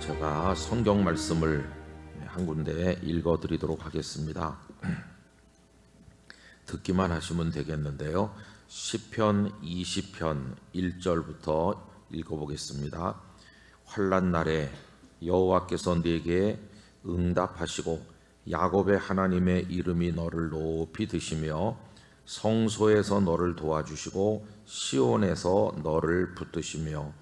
제가 성경 말씀을 한 군데 읽어드리도록 하겠습니다. 듣기만 하시면 되겠는데요. 시편 20편 1절부터 읽어보겠습니다. 환난 날에 여호와께서 네게 응답하시고 야곱의 하나님의 이름이 너를 높이 드시며 성소에서 너를 도와주시고 시온에서 너를 붙드시며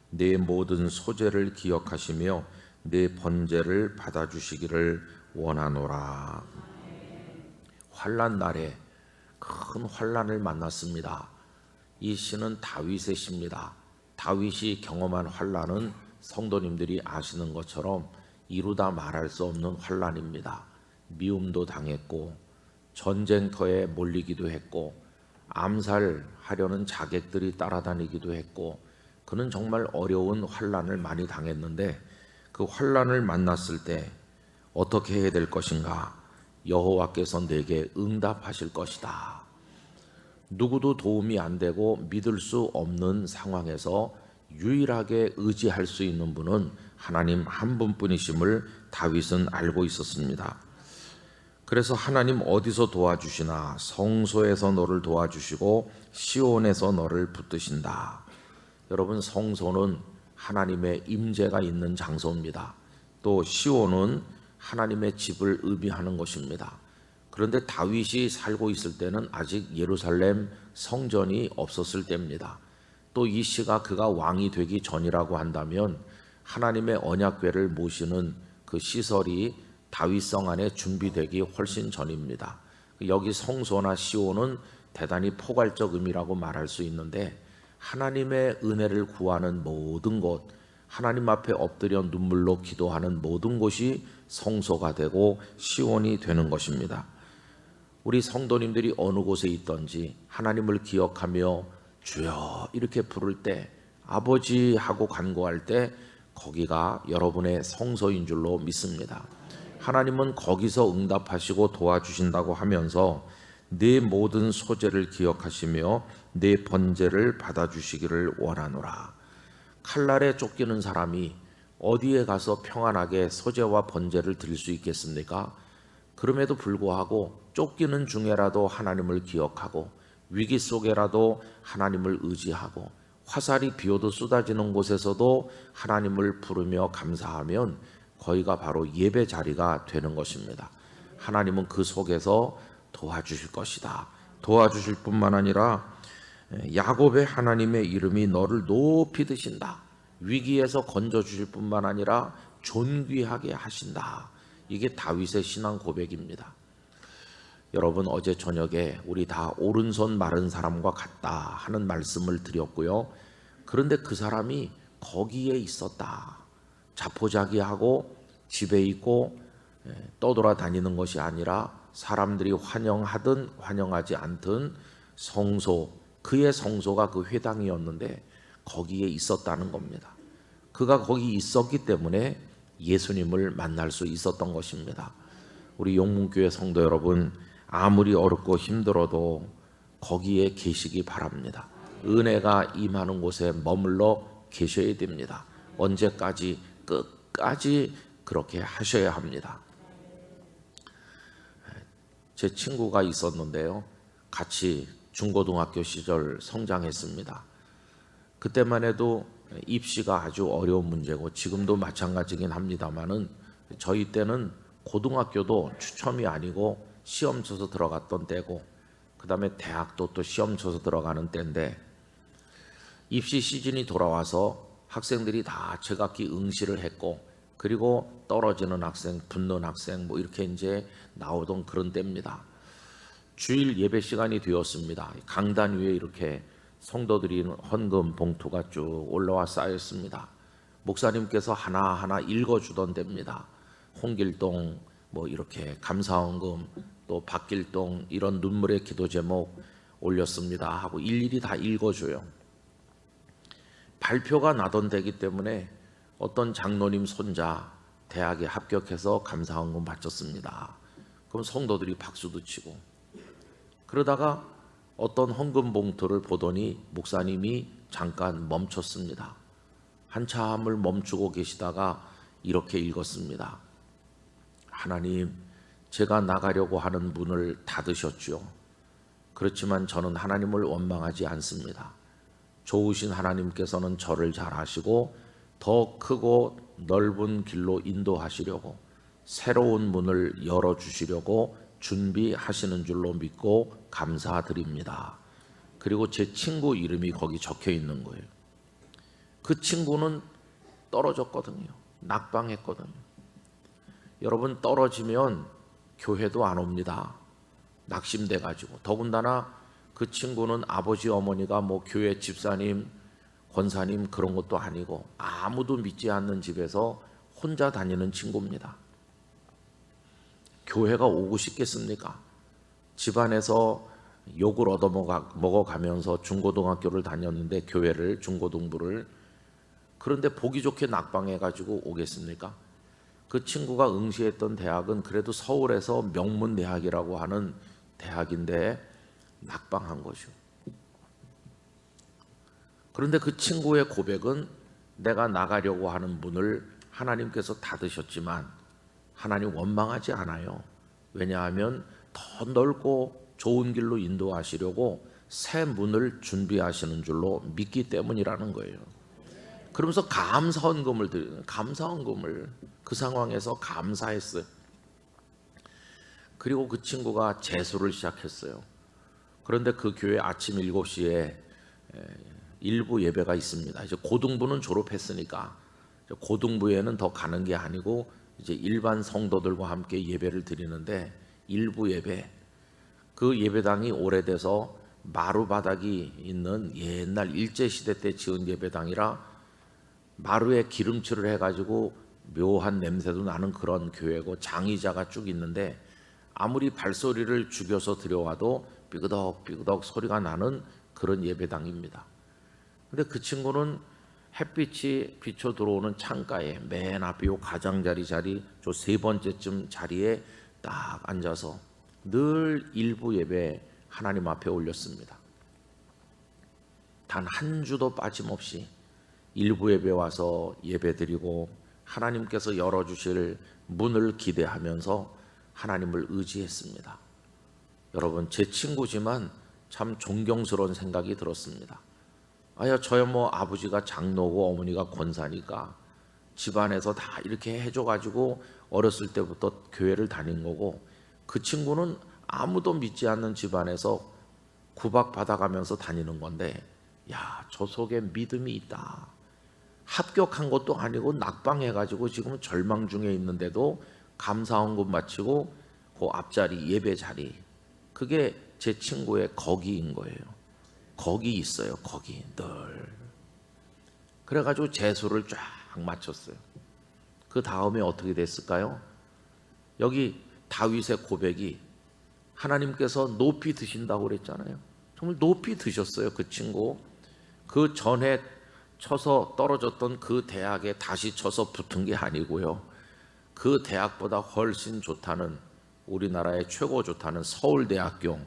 네 모든 소재를 기억하시며 네 번제를 받아주시기를 원하노라. 환난 날에 큰 환난을 만났습니다. 이 시는 다윗의 시입니다. 다윗이 경험한 환난은 성도님들이 아시는 것처럼 이루다 말할 수 없는 환난입니다. 미움도 당했고 전쟁터에 몰리기도 했고 암살하려는 자객들이 따라다니기도 했고 그는 정말 어려운 환난을 많이 당했는데 그 환난을 만났을 때 어떻게 해야 될 것인가? 여호와께서 내게 응답하실 것이다. 누구도 도움이 안 되고 믿을 수 없는 상황에서 유일하게 의지할 수 있는 분은 하나님 한 분뿐이심을 다윗은 알고 있었습니다. 그래서 하나님 어디서 도와주시나? 성소에서 너를 도와주시고 시온에서 너를 붙드신다. 여러분, 성소는 하나님의 임재가 있는 장소입니다. 또 시온은 하나님의 집을 의미하는 것입니다. 그런데 다윗이 살고 있을 때는 아직 예루살렘 성전이 없었을 때입니다. 또 이 시가 그가 왕이 되기 전이라고 한다면 하나님의 언약궤를 모시는 그 시설이 다윗성 안에 준비되기 훨씬 전입니다. 여기 성소나 시온은 대단히 포괄적 의미라고 말할 수 있는데 하나님의 은혜를 구하는 모든 곳, 하나님 앞에 엎드려 눈물로 기도하는 모든 곳이 성소가 되고 시온이 되는 것입니다. 우리 성도님들이 어느 곳에 있든지 하나님을 기억하며 주여 이렇게 부를 때, 아버지 하고 간구할 때 거기가 여러분의 성소인 줄로 믿습니다. 하나님은 거기서 응답하시고 도와주신다고 하면서 네 모든 소재를 기억하시며 네 번제를 받아주시기를 원하노라. 칼날에 쫓기는 사람이 어디에 가서 평안하게 소재와 번제를 드릴 수 있겠습니까? 그럼에도 불구하고 쫓기는 중에라도 하나님을 기억하고 위기 속에라도 하나님을 의지하고 화살이 비오도 쏟아지는 곳에서도 하나님을 부르며 감사하면 거기가 바로 예배 자리가 되는 것입니다. 하나님은 그 속에서 도와주실 것이다. 도와주실 뿐만 아니라 야곱의 하나님의 이름이 너를 높이 드신다. 위기에서 건져주실 뿐만 아니라 존귀하게 하신다. 이게 다윗의 신앙 고백입니다. 여러분, 어제 저녁에 우리 다 오른손 마른 사람과 같다 하는 말씀을 드렸고요. 그런데 그 사람이 거기에 있었다. 자포자기하고 집에 있고 떠돌아다니는 것이 아니라 사람들이 환영하든 환영하지 않든 성소, 그의 성소가 그 회당이었는데 거기에 있었다는 겁니다. 그가 거기 있었기 때문에 예수님을 만날 수 있었던 것입니다. 우리 용문교회 성도 여러분, 아무리 어렵고 힘들어도 거기에 계시기 바랍니다. 은혜가 임하는 곳에 머물러 계셔야 됩니다. 언제까지? 끝까지 그렇게 하셔야 합니다. 제 친구가 있었는데요. 같이 중고등학교 시절 성장했습니다. 그때만 해도 입시가 아주 어려운 문제고 지금도 마찬가지긴 합니다만은 저희 때는 고등학교도 추첨이 아니고 시험 쳐서 들어갔던 때고 그 다음에 대학도 또 시험 쳐서 들어가는 때인데 입시 시즌이 돌아와서 학생들이 다 제각기 응시를 했고 그리고 떨어지는 학생, 붙는 학생 뭐 이렇게 이제 나오던 그런 때입니다. 주일 예배 시간이 되었습니다. 강단 위에 이렇게 성도들이 헌금 봉투가 쭉 올라와 쌓였습니다. 목사님께서 하나하나 읽어주던 때입니다. 홍길동 뭐 이렇게 감사헌금, 또 박길동 이런 눈물의 기도 제목, 올렸습니다 하고 일일이 다 읽어줘요. 발표가 나던 때이기 때문에 어떤 장로님 손자 대학에 합격해서 감사헌금 바쳤습니다. 그럼 성도들이 박수도 치고, 그러다가 어떤 헌금 봉투를 보더니 목사님이 잠깐 멈췄습니다. 한참을 멈추고 계시다가 이렇게 읽었습니다. 하나님, 제가 나가려고 하는 문을 닫으셨죠. 그렇지만 저는 하나님을 원망하지 않습니다. 좋으신 하나님께서는 저를 잘 아시고 더 크고 넓은 길로 인도하시려고, 새로운 문을 열어주시려고 준비하시는 줄로 믿고 감사드립니다. 그리고 제 친구 이름이 거기 적혀 있는 거예요. 그 친구는 떨어졌거든요. 낙방했거든요. 여러분, 떨어지면 교회도 안 옵니다. 낙심돼 가지고. 더군다나 그 친구는 아버지 어머니가 뭐 교회 집사님, 권사님 그런 것도 아니고 아무도 믿지 않는 집에서 혼자 다니는 친구입니다. 교회가 오고 싶겠습니까? 집안에서 욕을 얻어 먹어가면서 중고등학교를 다녔는데, 교회를, 중고등부를. 그런데 보기 좋게 낙방해가지고 오겠습니까? 그 친구가 응시했던 대학은 그래도 서울에서 명문대학이라고 하는 대학인데 낙방한 거죠. 그런데 그 친구의 고백은, 내가 나가려고 하는 문을 하나님께서 닫으셨지만 하나님 원망하지 않아요. 왜냐하면 더 넓고 좋은 길로 인도하시려고 새 문을 준비하시는 줄로 믿기 때문이라는 거예요. 그러면서 감사헌금을 드리는, 감사헌금을 그 상황에서 감사했어요. 그리고 그 친구가 재수를 시작했어요. 그런데 그 교회 아침 7시에 일부 예배가 있습니다. 이제 고등부는 졸업했으니까 고등부에는 더 가는 게 아니고 이제 일반 성도들과 함께 예배를 드리는데, 일부 예배, 그 예배당이 오래돼서 마루 바닥이 있는 옛날 일제시대 때 지은 예배당이라 마루에 기름칠을 해가지고 묘한 냄새도 나는 그런 교회고, 장의자가 쭉 있는데 아무리 발소리를 죽여서 들여와도 삐그덕삐그덕 소리가 나는 그런 예배당입니다. 근데 그 친구는 햇빛이 비쳐 들어오는 창가에 맨 앞에 요 가장자리 자리, 저 세 번째쯤 자리에 딱 앉아서 늘 일부 예배 하나님 앞에 올렸습니다. 단 한 주도 빠짐없이 일부 예배 와서 예배 드리고 하나님께서 열어주실 문을 기대하면서 하나님을 의지했습니다. 여러분, 제 친구지만 참 존경스러운 생각이 들었습니다. 저야 뭐 아버지가 장로고 어머니가 권사니까 집안에서 다 이렇게 해줘가지고 어렸을 때부터 교회를 다닌 거고, 그 친구는 아무도 믿지 않는 집안에서 구박받아가면서 다니는 건데, 야, 저 속에 믿음이 있다. 합격한 것도 아니고 낙방해가지고 지금 절망 중에 있는데도 감사헌금 바치고 그 앞자리, 예배 자리, 그게 제 친구의 거기인 거예요. 거기 있어요. 거기 늘. 그래가지고 재수를 쫙 마쳤어요. 그 다음에 어떻게 됐을까요? 여기 다윗의 고백이, 하나님께서 높이 드신다고 그랬잖아요. 정말 높이 드셨어요. 그 친구. 그 전에 쳐서 떨어졌던 그 대학에 다시 쳐서 붙은 게 아니고요. 그 대학보다 훨씬 좋다는, 우리나라의 최고 좋다는 서울대학교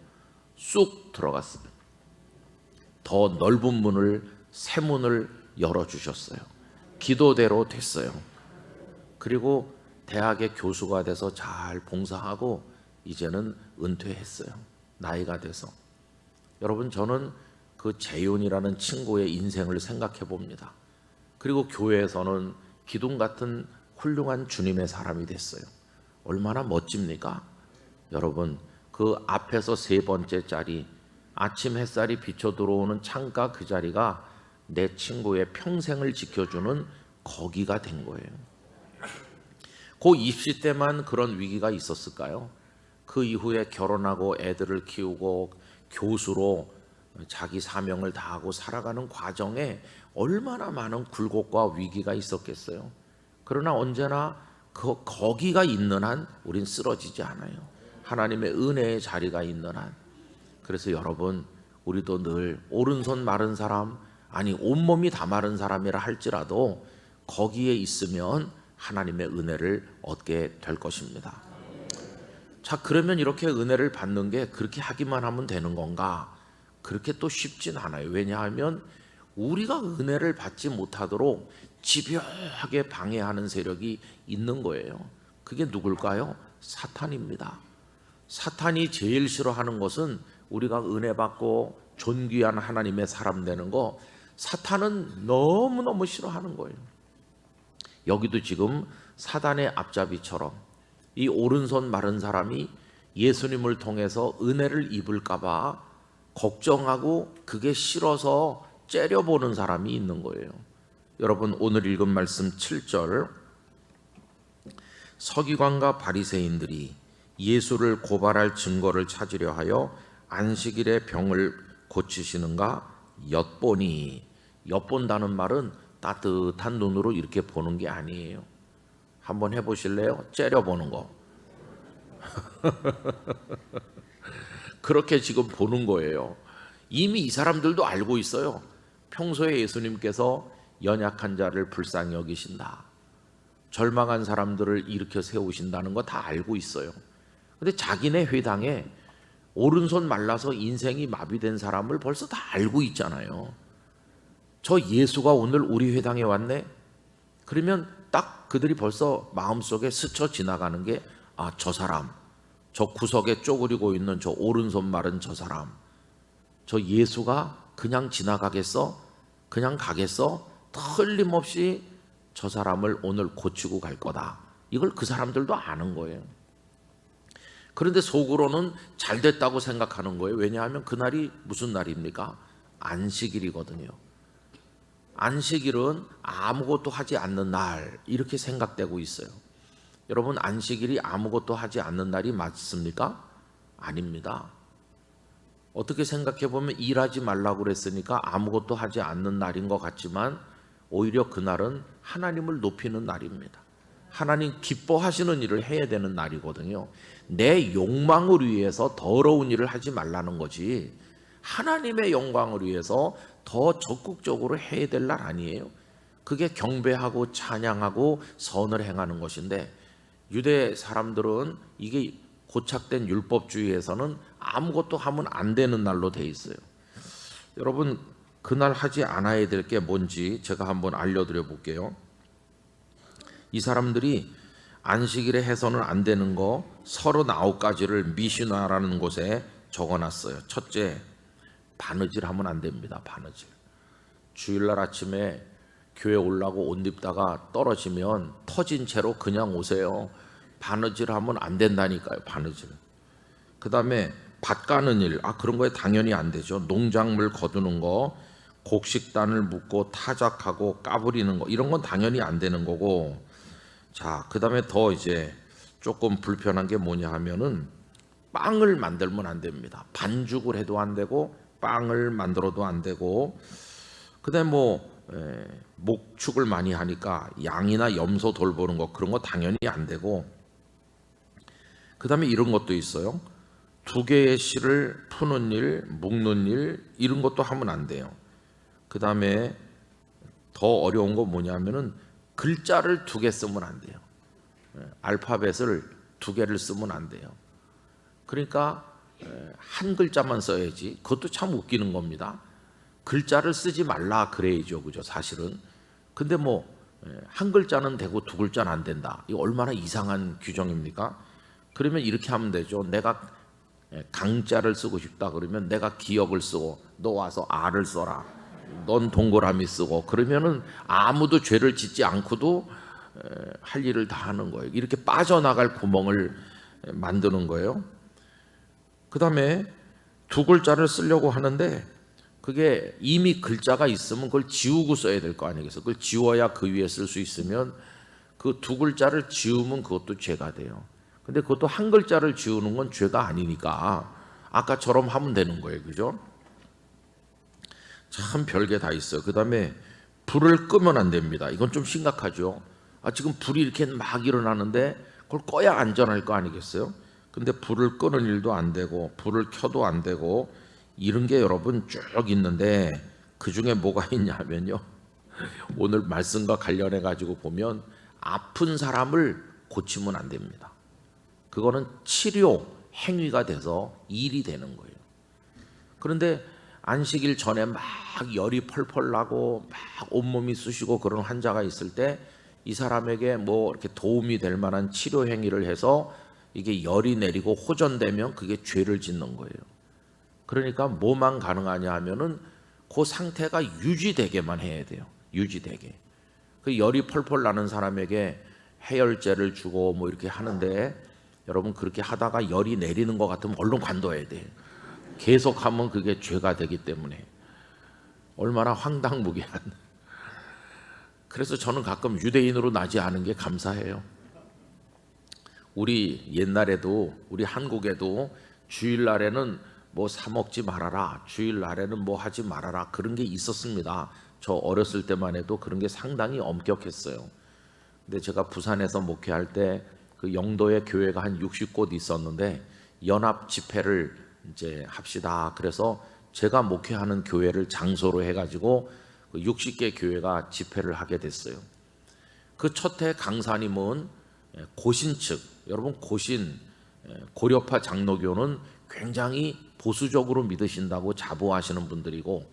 쑥 들어갔어요. 더 넓은 문을, 새 문을 열어주셨어요. 기도대로 됐어요. 그리고 대학의 교수가 돼서 잘 봉사하고 이제는 은퇴했어요. 나이가 돼서. 여러분, 저는 그 재윤이라는 친구의 인생을 생각해 봅니다. 그리고 교회에서는 기둥 같은 훌륭한 주님의 사람이 됐어요. 얼마나 멋집니까? 여러분, 그 앞에서 세 번째 자리, 아침 햇살이 비쳐 들어오는 창가 그 자리가 내 친구의 평생을 지켜주는 거기가 된 거예요. 그 입시 때만 그런 위기가 있었을까요? 그 이후에 결혼하고 애들을 키우고 교수로 자기 사명을 다하고 살아가는 과정에 얼마나 많은 굴곡과 위기가 있었겠어요. 그러나 언제나 거기가 있는 한 우린 쓰러지지 않아요. 하나님의 은혜의 자리가 있는 한. 그래서 여러분, 우리도 늘 오른손 마른 사람, 아니 온몸이 다 마른 사람이라 할지라도 거기에 있으면 하나님의 은혜를 얻게 될 것입니다. 자, 그러면 이렇게 은혜를 받는 게 그렇게 하기만 하면 되는 건가? 그렇게 또 쉽진 않아요. 왜냐하면 우리가 은혜를 받지 못하도록 집요하게 방해하는 세력이 있는 거예요. 그게 누굴까요? 사탄입니다. 사탄이 제일 싫어하는 것은 우리가 은혜 받고 존귀한 하나님의 사람 되는 거, 사탄은 너무너무 싫어하는 거예요. 여기도 지금 사단의 앞잡이처럼 이 오른손 마른 사람이 예수님을 통해서 은혜를 입을까 봐 걱정하고 그게 싫어서 째려보는 사람이 있는 거예요. 여러분, 오늘 읽은 말씀 7절, 서기관과 바리새인들이 예수를 고발할 증거를 찾으려 하여 안식일에 병을 고치시는가 엿보니, 엿본다는 말은 따뜻한 눈으로 이렇게 보는 게 아니에요. 한번 해보실래요? 째려보는 거. 그렇게 지금 보는 거예요. 이미 이 사람들도 알고 있어요. 평소에 예수님께서 연약한 자를 불쌍히 여기신다, 절망한 사람들을 일으켜 세우신다는 거 다 알고 있어요. 근데 자기네 회당에 오른손 말라서 인생이 마비된 사람을 벌써 다 알고 있잖아요. 저 예수가 오늘 우리 회당에 왔네? 그러면 딱 그들이 벌써 마음속에 스쳐 지나가는 게, 아, 저 사람, 저 구석에 쪼그리고 있는 저 오른손 마른 저 사람, 저 예수가 그냥 지나가겠어? 그냥 가겠어? 틀림없이 저 사람을 오늘 고치고 갈 거다. 이걸 그 사람들도 아는 거예요. 그런데 속으로는 잘 됐다고 생각하는 거예요. 왜냐하면 그날이 무슨 날입니까? 안식일이거든요. 안식일은 아무것도 하지 않는 날, 이렇게 생각되고 있어요. 여러분, 안식일이 아무것도 하지 않는 날이 맞습니까? 아닙니다. 어떻게 생각해 보면 일하지 말라고 그랬으니까 아무것도 하지 않는 날인 것 같지만 오히려 그날은 하나님을 높이는 날입니다. 하나님 기뻐하시는 일을 해야 되는 날이거든요. 내 욕망을 위해서 더러운 일을 하지 말라는 거지, 하나님의 영광을 위해서 더 적극적으로 해야 될 날 아니에요. 그게 경배하고 찬양하고 선을 행하는 것인데, 유대 사람들은 이게 고착된 율법주의에서는 아무것도 하면 안 되는 날로 돼 있어요. 여러분, 그날 하지 않아야 될 게 뭔지 제가 한번 알려드려 볼게요. 이 사람들이 안식일에 해서는 안 되는 거 39가지를 미시나라는 곳에 적어놨어요. 첫째, 바느질 하면 안 됩니다. 바느질. 주일날 아침에 교회 올라고 옷 입다가 떨어지면 터진 채로 그냥 오세요. 바느질 하면 안 된다니까요. 바느질. 그 다음에 밭 가는 일, 그런 거에 당연히 안 되죠. 농작물 거두는 거, 곡식단을 묶고 타작하고 까부리는 거, 이런 건 당연히 안 되는 거고. 자, 그 다음에 더 이제 조금 불편한 게 뭐냐 하면은 빵을 만들면 안 됩니다. 반죽을 해도 안 되고 빵을 만들어도 안 되고, 그 다음에 목축을 많이 하니까 양이나 염소 돌보는 거, 그런 거 당연히 안 되고, 그 다음에 이런 것도 있어요. 2개의 실을 푸는 일, 묶는 일, 이런 것도 하면 안 돼요. 그 다음에 더 어려운 거 뭐냐면은 글자를 2개 쓰면 안 돼요. 알파벳을 2개를 쓰면 안 돼요. 그러니까 한 글자만 써야지. 그것도 참 웃기는 겁니다. 글자를 쓰지 말라 그래야죠, 그죠? 사실은. 근데 한 글자는 되고 2글자는 안 된다. 이거 얼마나 이상한 규정입니까? 그러면 이렇게 하면 되죠. 내가 강자를 쓰고 싶다 그러면 내가 기역을 쓰고, 너 와서 아를 써라. 넌 동그라미 쓰고, 그러면은 아무도 죄를 짓지 않고도 할 일을 다 하는 거예요. 이렇게 빠져나갈 구멍을 만드는 거예요. 그 다음에 2글자를 쓰려고 하는데 그게 이미 글자가 있으면 그걸 지우고 써야 될 거 아니겠어요? 그걸 지워야 그 위에 쓸 수 있으면 그 2글자를 지우면 그것도 죄가 돼요. 근데 그것도 한 글자를 지우는 건 죄가 아니니까 아까처럼 하면 되는 거예요. 그죠? 참 별게 다 있어요. 그 다음에 불을 끄면 안 됩니다. 이건 좀 심각하죠. 지금 불이 이렇게 막 일어나는데 그걸 꺼야 안전할 거 아니겠어요? 근데 불을 끄는 일도 안 되고 불을 켜도 안 되고 이런 게 여러분 쭉 있는데 그 중에 뭐가 있냐면요. 오늘 말씀과 관련해 가지고 보면 아픈 사람을 고치면 안 됩니다. 그거는 치료 행위가 돼서 일이 되는 거예요. 그런데 안식일 전에 막 열이 펄펄 나고 막 온몸이 쑤시고 그런 환자가 있을 때 이 사람에게 뭐 이렇게 도움이 될 만한 치료 행위를 해서 이게 열이 내리고 호전되면 그게 죄를 짓는 거예요. 그러니까 뭐만 가능하냐 하면은 그 상태가 유지되게만 해야 돼요. 유지되게. 그 열이 펄펄 나는 사람에게 해열제를 주고 뭐 이렇게 하는데 여러분 그렇게 하다가 열이 내리는 것 같으면 얼른 관둬야 돼요. 계속하면 그게 죄가 되기 때문에 얼마나 황당무계한. 그래서 저는 가끔 유대인으로 나지 않은 게 감사해요. 우리 옛날에도 우리 한국에도 주일날에는 뭐 사 먹지 말아라, 주일날에는 뭐 하지 말아라 그런 게 있었습니다. 저 어렸을 때만 해도 그런 게 상당히 엄격했어요. 근데 제가 부산에서 목회할 때 그 영도에 교회가 한 60곳 있었는데 연합 집회를 이제 합시다. 그래서 제가 목회하는 교회를 장소로 해가지고 60개 교회가 집회를 하게 됐어요. 그 첫 해 강사님은 고신 측, 여러분 고신 고려파 장로교는 굉장히 보수적으로 믿으신다고 자부하시는 분들이고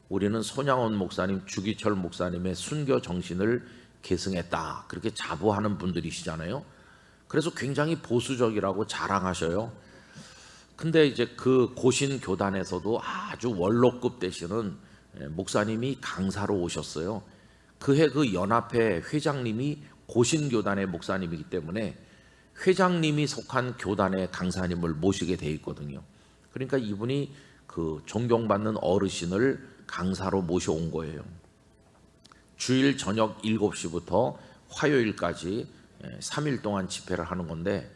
우리는 손양원 목사님, 주기철 목사님의 순교 정신을 계승했다 그렇게 자부하는 분들이시잖아요. 그래서 굉장히 보수적이라고 자랑하셔요. 근데 이제 그 고신 교단에서도 아주 원로급 되시는 목사님이 강사로 오셨어요. 그해 그 연합회 회장님이 고신 교단의 목사님이기 때문에 회장님이 속한 교단의 강사님을 모시게 돼 있거든요. 그러니까 이분이 그 존경받는 어르신을 강사로 모셔온 거예요. 주일 저녁 7시부터 화요일까지 3일 동안 집회를 하는 건데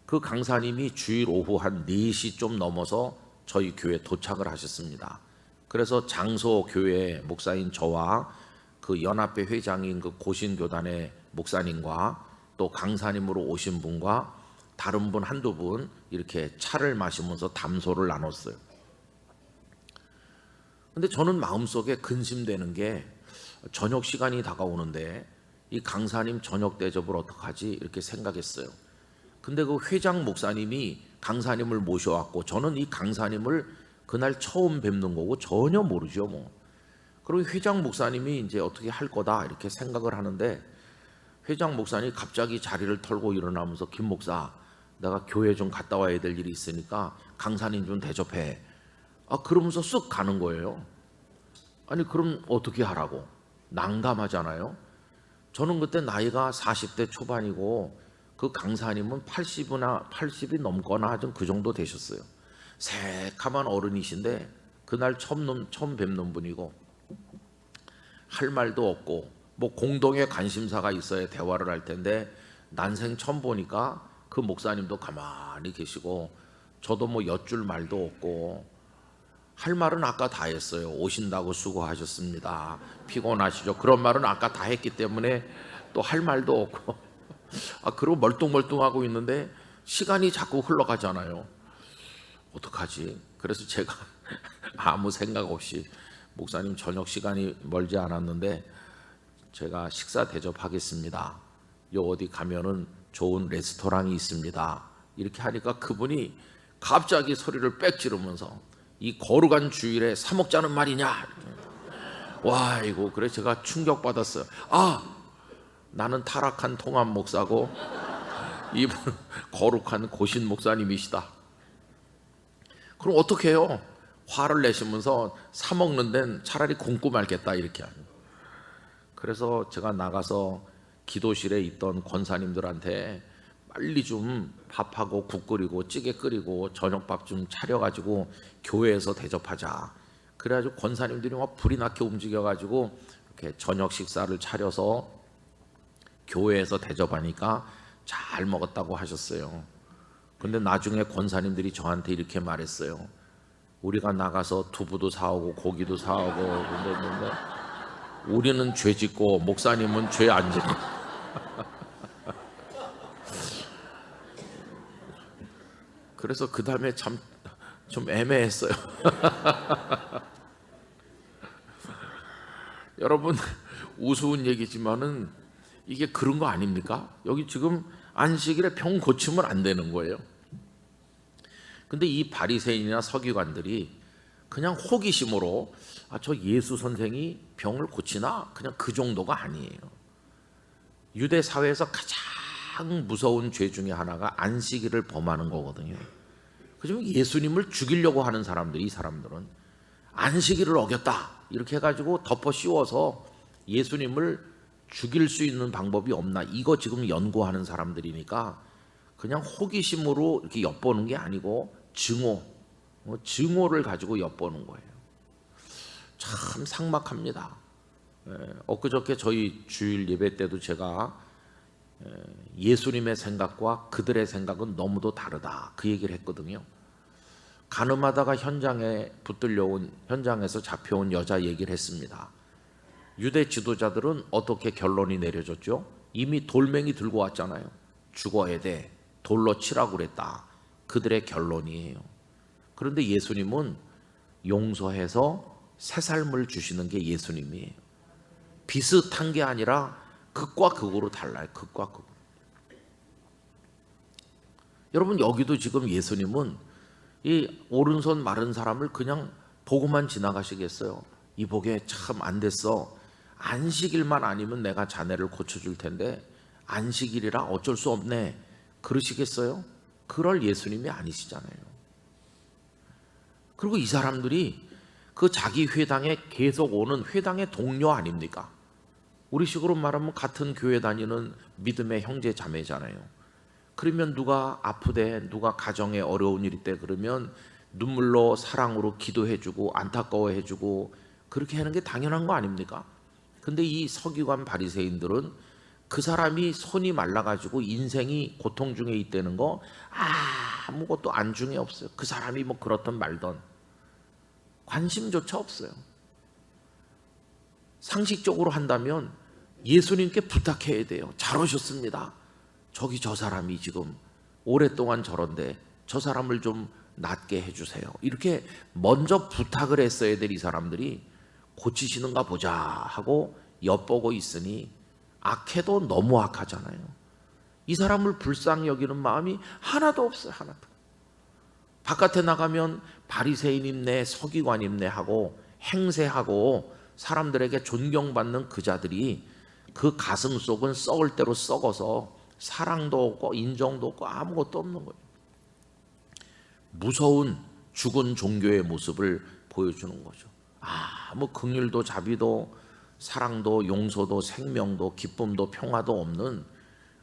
그 강사님이 주일 오후 한 4시 좀 넘어서 저희 교회에 도착을 하셨습니다. 그래서 장소 교회 목사인 저와 그 연합회 회장인 그 고신교단의 목사님과 또 강사님으로 오신 분과 다른 분 한두 분 이렇게 차를 마시면서 담소를 나눴어요. 근데 저는 마음속에 근심되는 게 저녁 시간이 다가오는데 이 강사님 저녁 대접을 어떡하지 이렇게 생각했어요. 근데 그 회장 목사님이 강사님을 모셔왔고 저는 이 강사님을 그날 처음 뵙는 거고 전혀 모르죠 뭐. 그리고 회장 목사님이 이제 어떻게 할 거다 이렇게 생각을 하는데 회장 목사님이 갑자기 자리를 털고 일어나면서 김 목사 내가 교회 좀 갔다 와야 될 일이 있으니까 강사님 좀 대접해. 그러면서 쓱 가는 거예요. 아니 그럼 어떻게 하라고? 난감하잖아요. 저는 그때 나이가 40대 초반이고 그 강사님은 80이 넘거나 하여튼 그 정도 되셨어요. 새카만 어른이신데 그날 처음 뵙는 분이고 할 말도 없고 뭐 공동의 관심사가 있어야 대화를 할 텐데 난생 처음 보니까 그 목사님도 가만히 계시고 저도 뭐 엿줄 말도 없고 할 말은 아까 다 했어요. 오신다고 수고하셨습니다. 피곤하시죠? 그런 말은 아까 다 했기 때문에 또 할 말도 없고 그리고 멀뚱멀뚱하고 있는데 시간이 자꾸 흘러가잖아요. 어떡하지? 그래서 제가 아무 생각 없이 목사님 저녁 시간이 멀지 않았는데 제가 식사 대접하겠습니다. 요 어디 가면은 좋은 레스토랑이 있습니다. 이렇게 하니까 그분이 갑자기 소리를 빽 지르면서 이 거룩한 주일에 사 먹자는 말이냐? 와 이거 그래 제가 충격받았어요. 나는 타락한 통합 목사고 이분 거룩한 고신 목사님이시다. 그럼 어떻게 해요? 화를 내시면서 사 먹는 데는 차라리 굶고 말겠다 이렇게 하는. 그래서 제가 나가서 기도실에 있던 권사님들한테 빨리 좀 밥하고 국 끓이고 찌개 끓이고 저녁밥 좀 차려가지고 교회에서 대접하자. 그래가지고 권사님들이 막 불이 나게 움직여가지고 이렇게 저녁 식사를 차려서 교회에서 대접하니까 잘 먹었다고 하셨어요. 근데 나중에 권사님들이 저한테 이렇게 말했어요. 우리가 나가서 두부도 사오고 고기도 사오고 그랬는데 우리는 죄 짓고 목사님은 죄 안 짓고. 그래서 그 다음에 참 좀 애매했어요. 여러분, 우스운 얘기지만은 이게 그런 거 아닙니까? 여기 지금 안식일에 병 고치면 안 되는 거예요. 근데 이 바리새인이나 서기관들이 그냥 호기심으로 저 예수 선생이 병을 고치나? 그냥 그 정도가 아니에요. 유대 사회에서 가장 무서운 죄 중에 하나가 안식일을 범하는 거거든요. 그지만 예수님을 죽이려고 하는 사람들이, 이 사람들은 안식일을 어겼다 이렇게 해가지고 덮어 씌워서 예수님을 죽일 수 있는 방법이 없나, 이거 지금 연구하는 사람들이니까 그냥 호기심으로 이렇게 엿보는 게 아니고 증오를 가지고 엿보는 거예요. 참 삭막합니다. 엊그저께 저희 주일 예배 때도 제가 예수님의 생각과 그들의 생각은 너무도 다르다 그 얘기를 했거든요. 가늠하다가 현장에서 잡혀온 여자 얘기를 했습니다. 유대 지도자들은 어떻게 결론이 내려졌죠? 이미 돌멩이 들고 왔잖아요. 죽어야 돼, 돌로 치라고 그랬다, 그들의 결론이에요. 그런데 예수님은 용서해서 새 삶을 주시는 게 예수님이에요. 비슷한 게 아니라 극과 극으로 달라요. 극과 극. 여러분, 여기도 지금 예수님은 이 오른손 마른 사람을 그냥 보고만 지나가시겠어요? 이 복에 참 안 됐어, 안식일만 아니면 내가 자네를 고쳐줄 텐데 안식일이라 어쩔 수 없네, 그러시겠어요? 그럴 예수님이 아니시잖아요. 그리고 이 사람들이 그 자기 회당에 계속 오는 회당의 동료 아닙니까? 우리식으로 말하면 같은 교회 다니는 믿음의 형제 자매잖아요. 그러면 누가 아프대, 누가 가정에 어려운 일이 있대 그러면 눈물로 사랑으로 기도해주고 안타까워해주고 그렇게 하는 게 당연한 거 아닙니까? 근데 이 서기관 바리새인들은 그 사람이 손이 말라가지고 인생이 고통 중에 있다는 거 아무것도 안중에 없어요. 그 사람이 뭐 그렇든 말든 관심조차 없어요. 상식적으로 한다면 예수님께 부탁해야 돼요. 잘 오셨습니다. 저기 저 사람이 지금 오랫동안 저런데 저 사람을 좀 낫게 해주세요. 이렇게 먼저 부탁을 했어야 될 이 사람들이 고치시는가 보자 하고 엿보고 있으니 악해도 너무 악하잖아요. 이 사람을 불쌍히 여기는 마음이 하나도 없어요. 하나도. 바깥에 나가면 바리새인임네 서기관임네 하고 행세하고 사람들에게 존경받는 그 자들이 그 가슴 속은 썩을 대로 썩어서 사랑도 없고 인정도 없고 아무것도 없는 거예요. 무서운 죽은 종교의 모습을 보여주는 거죠. 뭐 긍휼도 자비도 사랑도 용서도 생명도 기쁨도 평화도 없는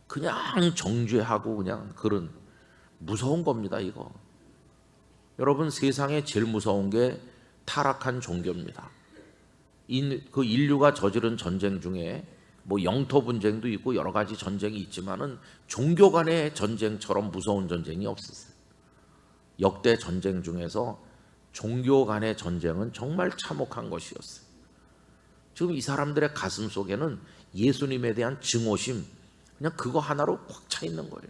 그냥 정죄하고 그냥 그런 무서운 겁니다. 이거 여러분, 세상에 제일 무서운 게 타락한 종교입니다. 그 인류가 저지른 전쟁 중에 뭐 영토 분쟁도 있고 여러 가지 전쟁이 있지만은 종교 간의 전쟁처럼 무서운 전쟁이 없었어요. 역대 전쟁 중에서 종교 간의 전쟁은 정말 참혹한 것이었어요. 지금 이 사람들의 가슴 속에는 예수님에 대한 증오심, 그냥 그거 하나로 꽉 차 있는 거예요.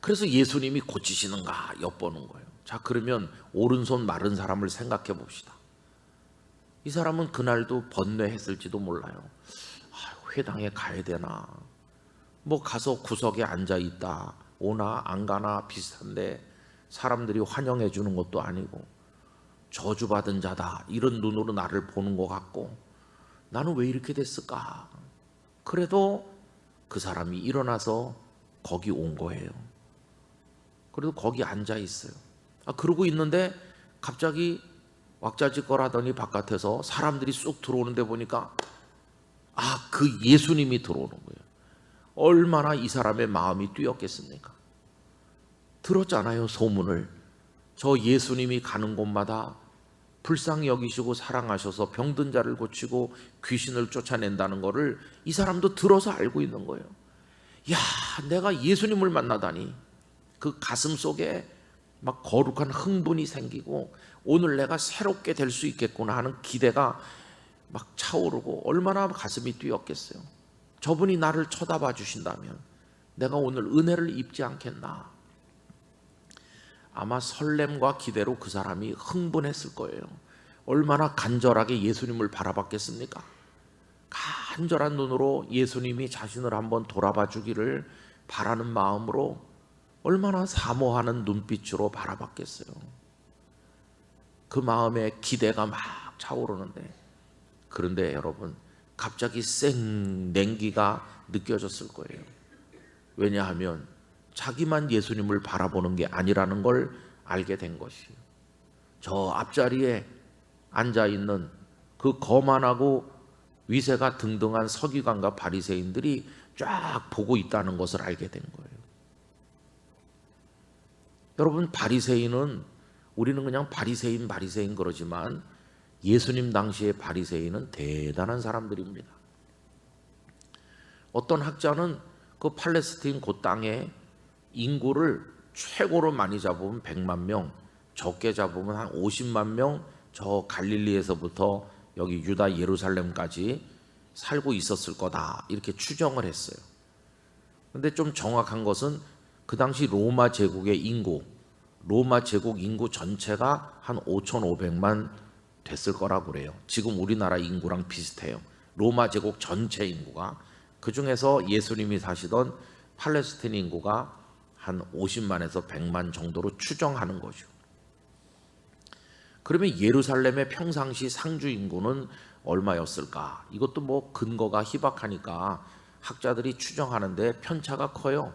그래서 예수님이 고치시는가 엿보는 거예요. 자, 그러면 오른손 마른 사람을 생각해 봅시다. 이 사람은 그날도 번뇌했을지도 몰라요. 회당에 가야 되나? 뭐 가서 구석에 앉아 있다 오나 안 가나 비슷한데 사람들이 환영해 주는 것도 아니고 저주받은 자다 이런 눈으로 나를 보는 것 같고 나는 왜 이렇게 됐을까? 그래도 그 사람이 일어나서 거기 온 거예요. 그래도 거기 앉아 있어요. 그러고 있는데 갑자기 왁자지껄하더니 바깥에서 사람들이 쑥 들어오는데 보니까 그 예수님이 들어오는 거예요. 얼마나 이 사람의 마음이 뛰었겠습니까? 들었잖아요, 소문을. 저 예수님이 가는 곳마다 불쌍히 여기시고 사랑하셔서 병든 자를 고치고 귀신을 쫓아낸다는 거를 이 사람도 들어서 알고 있는 거예요. 야, 내가 예수님을 만나다니. 그 가슴 속에 막 거룩한 흥분이 생기고 오늘 내가 새롭게 될 수 있겠구나 하는 기대가 막 차오르고 얼마나 가슴이 뛰었겠어요. 저분이 나를 쳐다봐 주신다면 내가 오늘 은혜를 입지 않겠나. 아마 설렘과 기대로 그 사람이 흥분했을 거예요. 얼마나 간절하게 예수님을 바라봤겠습니까? 간절한 눈으로 예수님이 자신을 한번 돌아봐 주기를 바라는 마음으로 얼마나 사모하는 눈빛으로 바라봤겠어요. 그 마음에 기대가 막 차오르는데, 그런데 여러분 갑자기 냉기가 느껴졌을 거예요. 왜냐하면 자기만 예수님을 바라보는 게 아니라는 걸 알게 된 것이에요. 저 앞자리에 앉아있는 그 거만하고 위세가 등등한 서기관과 바리새인들이 쫙 보고 있다는 것을 알게 된 거예요. 여러분, 바리새인은, 우리는 그냥 바리새인 그러지만 예수님 당시의 바리새인은 대단한 사람들입니다. 어떤 학자는 그 팔레스틴 그 땅에 인구를 최고로 많이 잡으면 100만 명, 적게 잡으면 한 50만 명, 저 갈릴리에서부터 여기 유다 예루살렘까지 살고 있었을 거다, 이렇게 추정을 했어요. 근데 좀 정확한 것은 그 당시 로마 제국의 인구, 로마 제국 인구 전체가 한 5,500만 됐을 거라고 그래요. 지금 우리나라 인구랑 비슷해요. 로마 제국 전체 인구가. 그 중에서 예수님이 사시던 팔레스틴 인구가 한 50만에서 100만 정도로 추정하는 거죠. 그러면 예루살렘의 평상시 상주 인구는 얼마였을까? 이것도 뭐 근거가 희박하니까 학자들이 추정하는데 편차가 커요.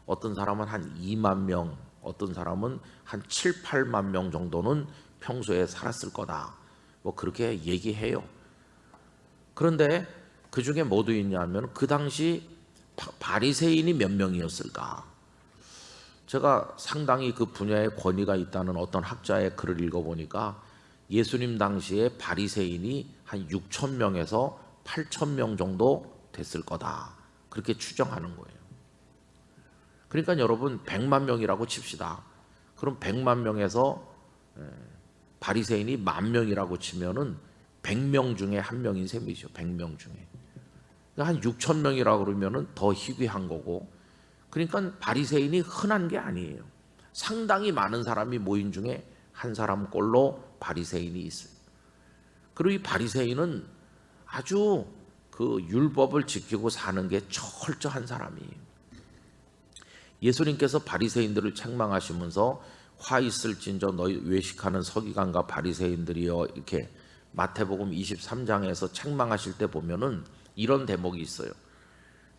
어떤 사람은 한 2만 명, 어떤 사람은 한 7, 8만 명 정도는 평소에 살았을 거다, 뭐 그렇게 얘기해요. 그런데 그 중에 뭐도 있냐면 그 당시 바리새인이 몇 명이었을까? 제가 상당히 그 분야에 권위가 있다는 어떤 학자의 글을 읽어보니까 예수님 당시에 바리새인이 한 6천 명에서 8천 명 정도 됐을 거다, 그렇게 추정하는 거예요. 그러니까 여러분 100만 명이라고 칩시다. 그럼 100만 명에서 바리새인이 10,000명이라고 치면은 100명 중에 한 명인 셈이죠. 100명 중에. 그러니까 한 6천 명이라고 그러면은 더 희귀한 거고. 그러니까 바리새인이 흔한 게 아니에요. 상당히 많은 사람이 모인 중에 한 사람꼴로 바리새인이 있어요. 그리고 이 바리새인은 아주 그 율법을 지키고 사는 게 철저한 사람이에요. 예수님께서 바리새인들을 책망하시면서 화 있을진저 너희 외식하는 서기관과 바리새인들이여, 이렇게 마태복음 23장에서 책망하실 때 보면은 이런 대목이 있어요.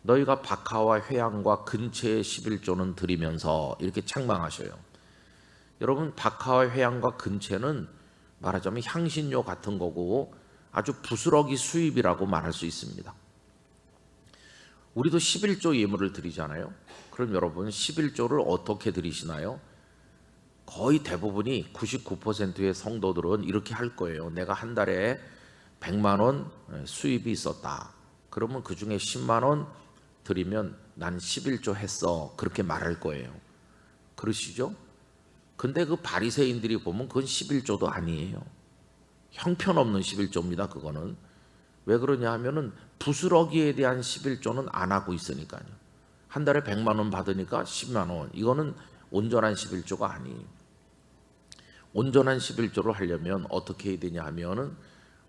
너희가 박하와 회향과 근체의 11조는 드리면서, 이렇게 책망하셔요. 여러분, 박하와 회향과 근체는 말하자면 향신료 같은 거고 아주 부스러기 수입이라고 말할 수 있습니다. 우리도 11조 예물을 드리잖아요. 그럼 여러분 11조를 어떻게 드리시나요? 거의 대부분이 99%의 성도들은 이렇게 할 거예요. 내가 한 달에 100만 원 수입이 있었다. 그러면 그 중에 10만 원 드리면 난 11조 했어, 그렇게 말할 거예요. 그러시죠? 근데 그 바리새인들이 보면 그건 11조도 아니에요. 형편없는 11조입니다. 그거는. 왜 그러냐 하면은 부스러기에 대한 11조는 안 하고 있으니까요. 한 달에 100만 원 받으니까 10만 원. 이거는 온전한 11조가 아니에요. 온전한 11조를 하려면 어떻게 해야 되냐 하면은,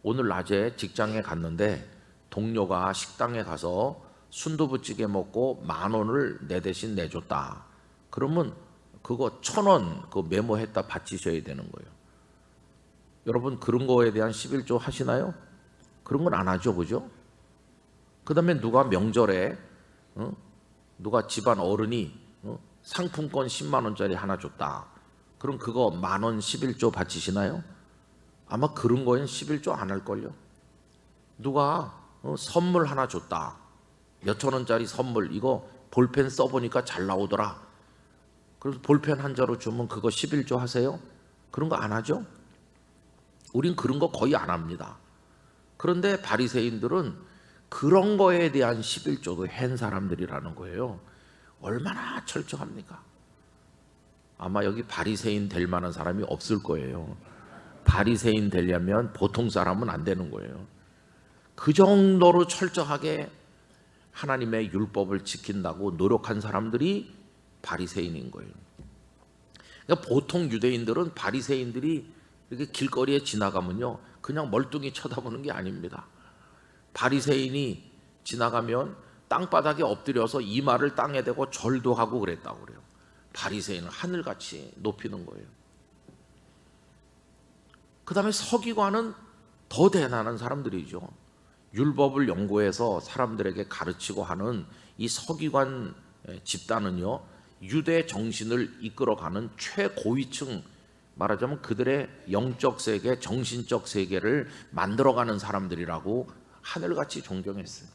오늘 낮에 직장에 갔는데 동료가 식당에 가서 순두부찌개 먹고 10,000원을 내 대신 내줬다. 그러면 그거 1,000원 그 메모했다 바치셔야 되는 거예요. 여러분 그런 거에 대한 11조 하시나요? 그런 건 안 하죠, 그죠? 그 다음에 누가 명절에 누가 집안 어른이 상품권 10만 원짜리 하나 줬다. 그럼 그거 10,000원 11조 바치시나요? 아마 그런 거엔 11조 안 할걸요. 누가 선물 하나 줬다. 몇천 원짜리 선물, 이거 볼펜 써보니까 잘 나오더라. 그래서 볼펜 한 자루 주면 그거 11조 하세요? 그런 거 안 하죠? 우린 그런 거 거의 안 합니다. 그런데 바리새인들은 그런 거에 대한 11조도 한 사람들이라는 거예요. 얼마나 철저합니까? 아마 여기 바리새인 될 만한 사람이 없을 거예요. 바리새인 되려면 보통 사람은 안 되는 거예요. 그 정도로 철저하게 하나님의 율법을 지킨다고 노력한 사람들이 바리새인인 거예요. 그러니까 보통 유대인들은 바리새인들이 이렇게 길거리에 지나가면요, 그냥 멀뚱히 쳐다보는 게 아닙니다. 바리새인이 지나가면 땅바닥에 엎드려서 이마를 땅에 대고 절도 하고 그랬다고 그래요. 바리새인은 하늘같이 높이는 거예요. 그 다음에 서기관은 더 대단한 사람들이죠. 율법을 연구해서 사람들에게 가르치고 하는 이 서기관 집단은요, 유대 정신을 이끌어가는 최고위층, 말하자면 그들의 영적 세계, 정신적 세계를 만들어가는 사람들이라고 하늘같이 존경했어요.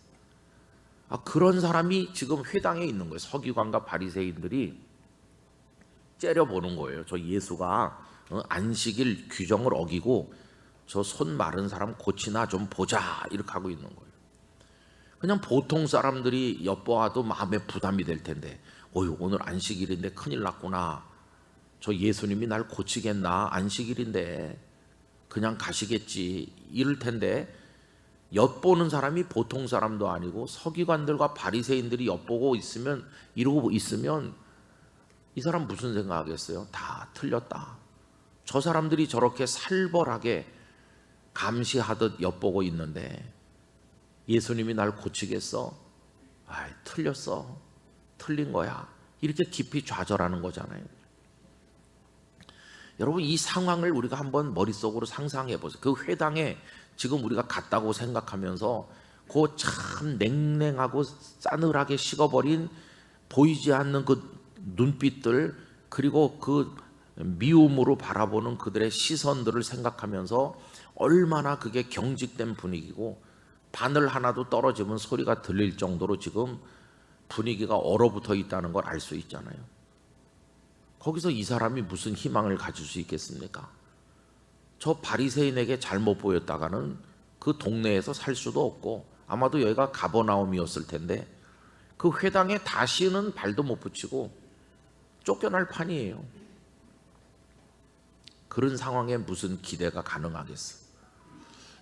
그런 사람이 지금 회당에 있는 거예요. 서기관과 바리새인들이 째려보는 거예요. 저 예수가 안식일 규정을 어기고 저 손 마른 사람 고치나 좀 보자, 이렇게 하고 있는 거예요. 그냥 보통 사람들이 엿보아도 마음에 부담이 될 텐데, 어휴, 오늘 안식일인데 큰일 났구나, 저 예수님이 날 고치겠나, 안식일인데 그냥 가시겠지, 이럴 텐데, 엿보는 사람이 보통 사람도 아니고 서기관들과 바리새인들이 엿보고 있으면, 이러고 있으면 이 사람 무슨 생각하겠어요? 다 틀렸다. 저 사람들이 저렇게 살벌하게 감시하듯 엿보고 있는데 예수님이 날 고치겠어? 아이, 틀렸어. 틀린 거야. 이렇게 깊이 좌절하는 거잖아요. 여러분, 이 상황을 우리가 한번 머릿속으로 상상해 보세요. 그 회당에 지금 우리가 갔다고 생각하면서 그 참 냉랭하고 싸늘하게 식어버린 보이지 않는 그 눈빛들, 그리고 그 미움으로 바라보는 그들의 시선들을 생각하면서 얼마나 그게 경직된 분위기고, 바늘 하나도 떨어지면 소리가 들릴 정도로 지금 분위기가 얼어붙어 있다는 걸 알 수 있잖아요. 거기서 이 사람이 무슨 희망을 가질 수 있겠습니까? 저 바리새인에게 잘못 보였다가는 그 동네에서 살 수도 없고, 아마도 여기가 가버나움이었을 텐데 그 회당에 다시는 발도 못 붙이고 쫓겨날 판이에요. 그런 상황에 무슨 기대가 가능하겠어?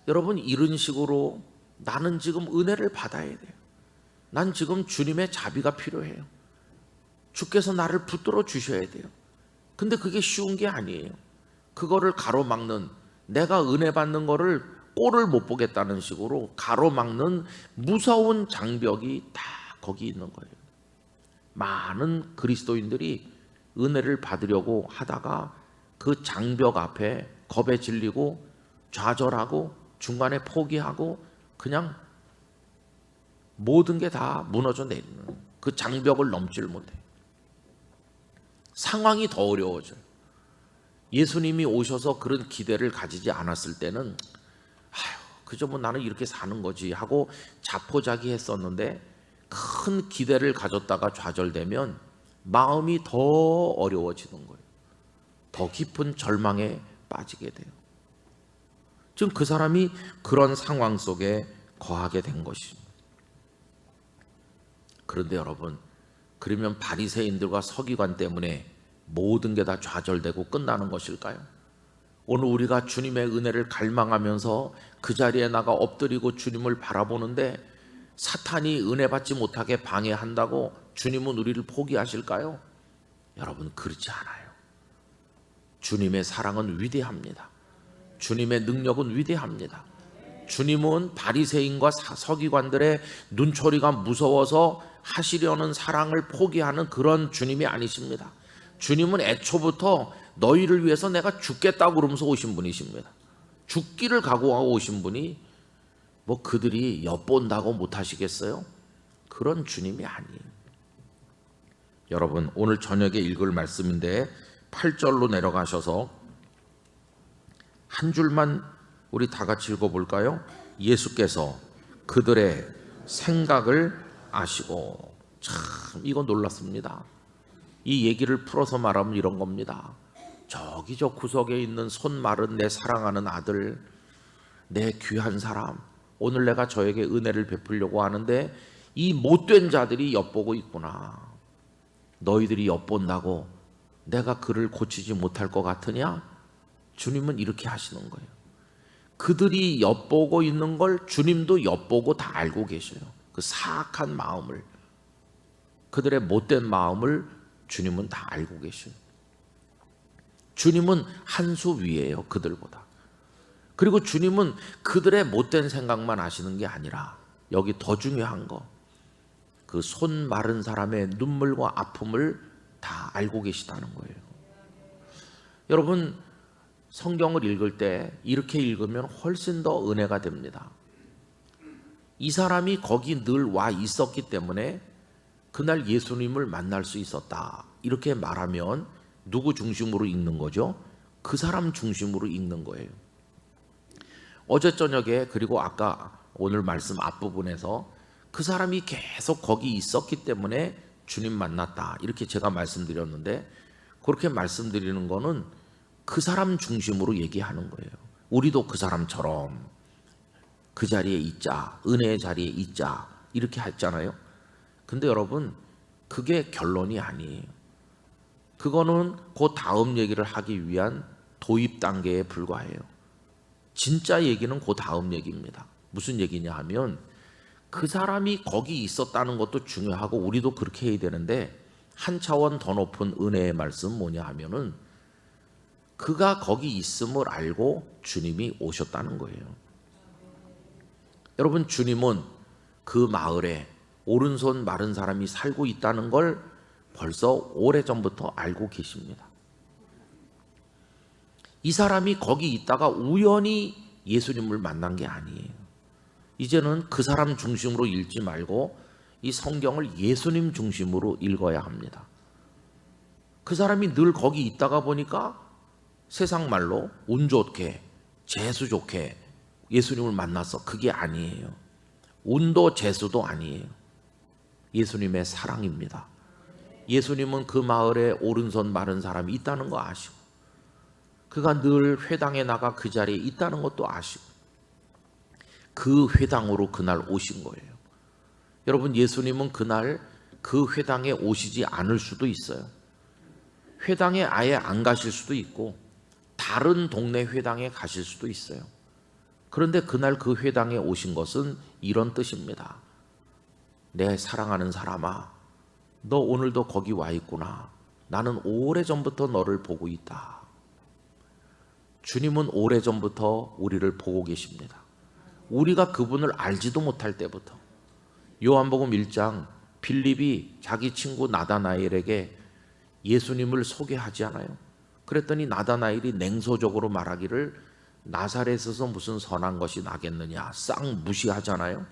여러분, 이런 식으로 나는 지금 은혜를 받아야 돼요. 난 지금 주님의 자비가 필요해요. 주께서 나를 붙들어 주셔야 돼요. 근데 그게 쉬운 게 아니에요. 그거를 가로막는, 내가 은혜 받는 거를 꼴을 못 보겠다는 식으로 가로막는 무서운 장벽이 다 거기 있는 거예요. 많은 그리스도인들이 은혜를 받으려고 하다가 그 장벽 앞에 겁에 질리고 좌절하고 중간에 포기하고 그냥 모든 게 다 무너져 내리는, 그 장벽을 넘지를 못해. 상황이 더 어려워져요. 예수님이 오셔서 그런 기대를 가지지 않았을 때는 그저 뭐 나는 이렇게 사는 거지 하고 자포자기 했었는데, 큰 기대를 가졌다가 좌절되면 마음이 더 어려워지는 거예요. 더 깊은 절망에 빠지게 돼요. 지금 그 사람이 그런 상황 속에 거하게 된 것입니다. 그런데 여러분, 그러면 바리새인들과 서기관 때문에 모든 게 다 좌절되고 끝나는 것일까요? 오늘 우리가 주님의 은혜를 갈망하면서 그 자리에 나가 엎드리고 주님을 바라보는데 사탄이 은혜 받지 못하게 방해한다고 주님은 우리를 포기하실까요? 여러분, 그렇지 않아요. 주님의 사랑은 위대합니다. 주님의 능력은 위대합니다. 주님은 바리새인과 서기관들의 눈초리가 무서워서 하시려는 사랑을 포기하는 그런 주님이 아니십니다. 주님은 애초부터 너희를 위해서 내가 죽겠다고 그러면서 오신 분이십니다. 죽기를 각오하고 오신 분이 뭐 그들이 엿본다고 못하시겠어요? 그런 주님이 아니에요. 여러분, 오늘 저녁에 읽을 말씀인데 8절로 내려가셔서 한 줄만 우리 다 같이 읽어볼까요? 예수께서 그들의 생각을 아시고. 참, 이거 놀랐습니다. 이 얘기를 풀어서 말하면 이런 겁니다. 저기 저 구석에 있는 손 마른 내 사랑하는 아들, 내 귀한 사람, 오늘 내가 저에게 은혜를 베풀려고 하는데 이 못된 자들이 엿보고 있구나. 너희들이 엿본다고 내가 그를 고치지 못할 것 같으냐? 주님은 이렇게 하시는 거예요. 그들이 엿보고 있는 걸 주님도 엿보고 다 알고 계셔요. 그 사악한 마음을, 그들의 못된 마음을 주님은 다 알고 계셔요. 주님은 한 수 위에요, 그들보다. 그리고 주님은 그들의 못된 생각만 하시는 게 아니라 여기 더 중요한 거, 그 손 마른 사람의 눈물과 아픔을 다 알고 계시다는 거예요. 여러분, 성경을 읽을 때 이렇게 읽으면 훨씬 더 은혜가 됩니다. 이 사람이 거기 늘 와 있었기 때문에 그날 예수님을 만날 수 있었다, 이렇게 말하면 누구 중심으로 읽는 거죠? 그 사람 중심으로 읽는 거예요. 어제 저녁에, 그리고 아까 오늘 말씀 앞부분에서 그 사람이 계속 거기 있었기 때문에 주님 만났다, 이렇게 제가 말씀드렸는데, 그렇게 말씀드리는 거는 그 사람 중심으로 얘기하는 거예요. 우리도 그 사람처럼 그 자리에 있자, 은혜의 자리에 있자, 이렇게 했잖아요. 근데 여러분, 그게 결론이 아니에요. 그거는 그 다음 얘기를 하기 위한 도입 단계에 불과해요. 진짜 얘기는 그 다음 얘기입니다. 무슨 얘기냐 하면, 그 사람이 거기 있었다는 것도 중요하고 우리도 그렇게 해야 되는데, 한 차원 더 높은 은혜의 말씀 뭐냐 하면은, 그가 거기 있음을 알고 주님이 오셨다는 거예요. 여러분, 주님은 그 마을에 오른손 마른 사람이 살고 있다는 걸 벌써 오래전부터 알고 계십니다. 이 사람이 거기 있다가 우연히 예수님을 만난 게 아니에요. 이제는 그 사람 중심으로 읽지 말고 이 성경을 예수님 중심으로 읽어야 합니다. 그 사람이 늘 거기 있다가 보니까 세상 말로 운 좋게, 재수 좋게 예수님을 만나서, 그게 아니에요. 운도 재수도 아니에요. 예수님의 사랑입니다. 예수님은 그 마을에 오른손 마른 사람이 있다는 거 아시고, 그가 늘 회당에 나가 그 자리에 있다는 것도 아시고, 그 회당으로 그날 오신 거예요. 여러분, 예수님은 그날 그 회당에 오시지 않을 수도 있어요. 회당에 아예 안 가실 수도 있고 다른 동네 회당에 가실 수도 있어요. 그런데 그날 그 회당에 오신 것은 이런 뜻입니다. 내 사랑하는 사람아, 너 오늘도 거기 와 있구나. 나는 오래전부터 너를 보고 있다. 주님은 오래전부터 우리를 보고 계십니다. 우리가 그분을 알지도 못할 때부터. 요한복음 1장, 빌립이 자기 친구 나다나엘에게 예수님을 소개하지 않아요? 그랬더니 나다나엘이 냉소적으로 말하기를, 나사렛에서 무슨 선한 것이 나겠느냐, 싹 무시하잖아요.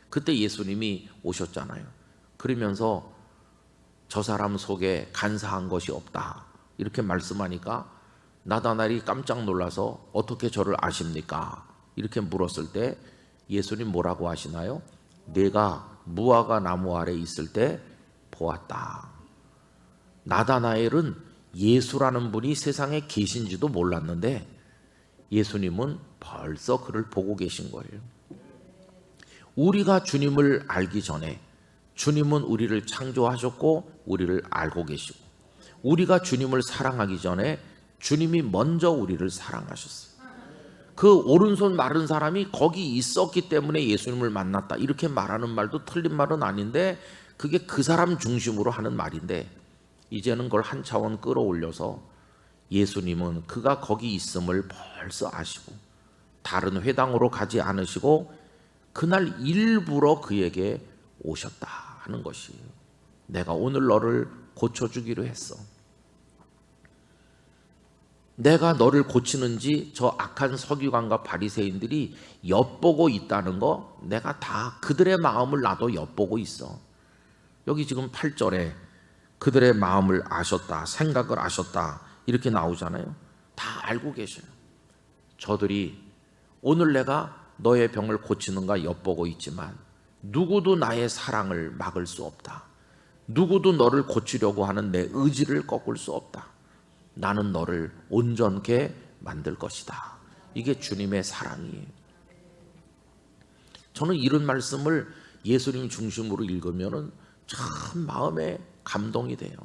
그때 예수님이 오셨잖아요. 그러면서 저 사람 속에 간사한 것이 없다, 이렇게 말씀하니까 나다나엘이 깜짝 놀라서 어떻게 저를 아십니까? 이렇게 물었을 때 예수님 뭐라고 하시나요? 내가 무화과 나무 아래 있을 때 보았다. 나다나엘은 예수라는 분이 세상에 계신지도 몰랐는데 예수님은 벌써 그를 보고 계신 거예요. 우리가 주님을 알기 전에 주님은 우리를 창조하셨고 우리를 알고 계시고, 우리가 주님을 사랑하기 전에 주님이 먼저 우리를 사랑하셨어요. 그 오른손 마른 사람이 거기 있었기 때문에 예수님을 만났다, 이렇게 말하는 말도 틀린 말은 아닌데, 그게 그 사람 중심으로 하는 말인데, 이제는 그걸 한 차원 끌어올려서 예수님은 그가 거기 있음을 벌써 아시고 다른 회당으로 가지 않으시고 그날 일부러 그에게 오셨다 하는 것이에요. 내가 오늘 너를 고쳐주기로 했어. 내가 너를 고치는지 저 악한 서기관과 바리새인들이 엿보고 있다는 거, 내가 다 그들의 마음을 나도 엿보고 있어. 여기 지금 8절에 그들의 마음을 아셨다, 생각을 아셨다, 이렇게 나오잖아요. 다 알고 계셔요. 저들이 오늘 내가 너의 병을 고치는가 엿보고 있지만 누구도 나의 사랑을 막을 수 없다. 누구도 너를 고치려고 하는 내 의지를 꺾을 수 없다. 나는 너를 온전케 만들 것이다. 이게 주님의 사랑이에요. 저는 이런 말씀을 예수님 중심으로 읽으면 참 마음에 감동이 돼요.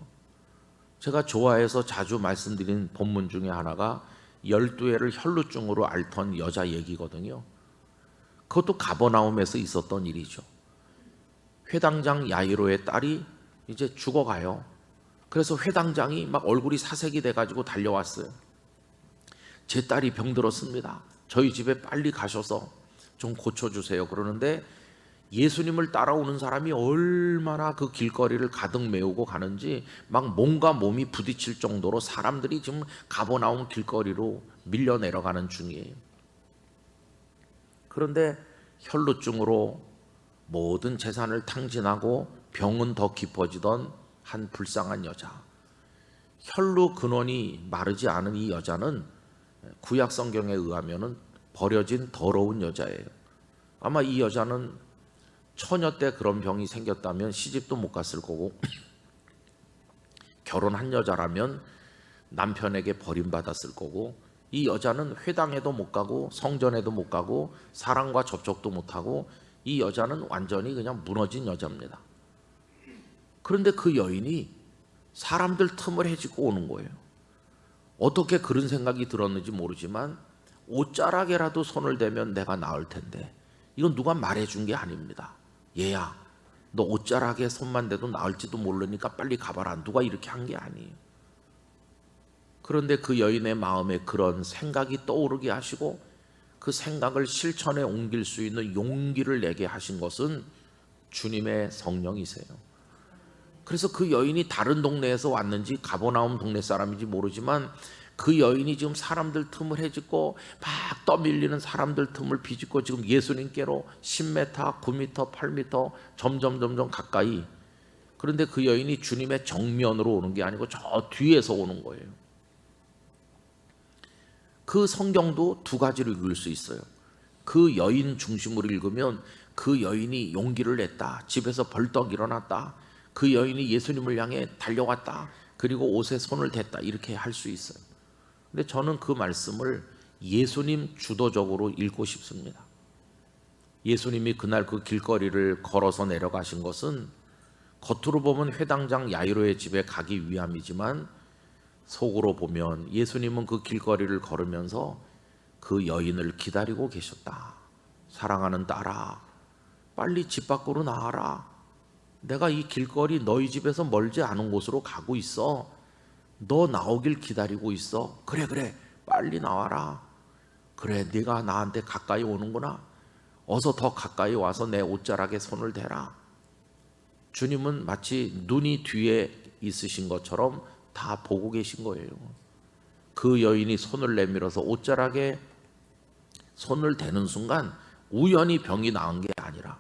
제가 좋아해서 자주 말씀드린 본문 중에 하나가 12회를 혈루증으로 앓던 여자 얘기거든요. 그것도 가버나움에서 있었던 일이죠. 회당장 야이로의 딸이 이제 죽어가요. 그래서 회당장이 막 얼굴이 사색이 돼가지고 달려왔어요. 제 딸이 병들었습니다. 저희 집에 빨리 가셔서 좀 고쳐주세요. 그러는데 예수님을 따라오는 사람이 얼마나 그 길거리를 가득 메우고 가는지 막 몸과 몸이 부딪힐 정도로 사람들이 지금 가버나움 길거리로 밀려 내려가는 중이에요. 그런데 혈루증으로 모든 재산을 탕진하고 병은 더 깊어지던 한 불쌍한 여자, 혈루 근원이 마르지 않은 이 여자는 구약 성경에 의하면은 버려진 더러운 여자예요. 아마 이 여자는 처녀 때 그런 병이 생겼다면 시집도 못 갔을 거고 결혼한 여자라면 남편에게 버림받았을 거고, 이 여자는 회당에도 못 가고 성전에도 못 가고 사람과 접촉도 못 하고 이 여자는 완전히 그냥 무너진 여자입니다. 그런데 그 여인이 사람들 틈을 헤집고 오는 거예요. 어떻게 그런 생각이 들었는지 모르지만 옷자락에라도 손을 대면 내가 나을 텐데, 이건 누가 말해준 게 아닙니다. 얘야, 너 옷자락에 손만 대도 나을지도 모르니까 빨리 가봐라. 누가 이렇게 한 게 아니에요. 그런데 그 여인의 마음에 그런 생각이 떠오르게 하시고 그 생각을 실천에 옮길 수 있는 용기를 내게 하신 것은 주님의 성령이세요. 그래서 그 여인이 다른 동네에서 왔는지 가버나움 동네 사람인지 모르지만 그 여인이 지금 사람들 틈을 헤집고 막 떠밀리는 사람들 틈을 비집고 지금 예수님께로 10m, 9m, 8m 점점 가까이. 그런데 그 여인이 주님의 정면으로 오는 게 아니고 저 뒤에서 오는 거예요. 그 성경도 두 가지로 읽을 수 있어요. 그 여인 중심으로 읽으면 그 여인이 용기를 냈다, 집에서 벌떡 일어났다, 그 여인이 예수님을 향해 달려왔다, 그리고 옷에 손을 댔다, 이렇게 할 수 있어요. 근데 저는 그 말씀을 예수님 주도적으로 읽고 싶습니다. 예수님이 그날 그 길거리를 걸어서 내려가신 것은 겉으로 보면 회당장 야이로의 집에 가기 위함이지만 속으로 보면 예수님은 그 길거리를 걸으면서 그 여인을 기다리고 계셨다. 사랑하는 딸아, 빨리 집 밖으로 나와라. 내가 이 길거리 너희 집에서 멀지 않은 곳으로 가고 있어. 너 나오길 기다리고 있어. 그래, 빨리 나와라. 그래, 네가 나한테 가까이 오는구나. 어서 더 가까이 와서 내 옷자락에 손을 대라. 주님은 마치 눈이 뒤에 있으신 것처럼 다 보고 계신 거예요. 그 여인이 손을 내밀어서 옷자락에 손을 대는 순간 우연히 병이 나은 게 아니라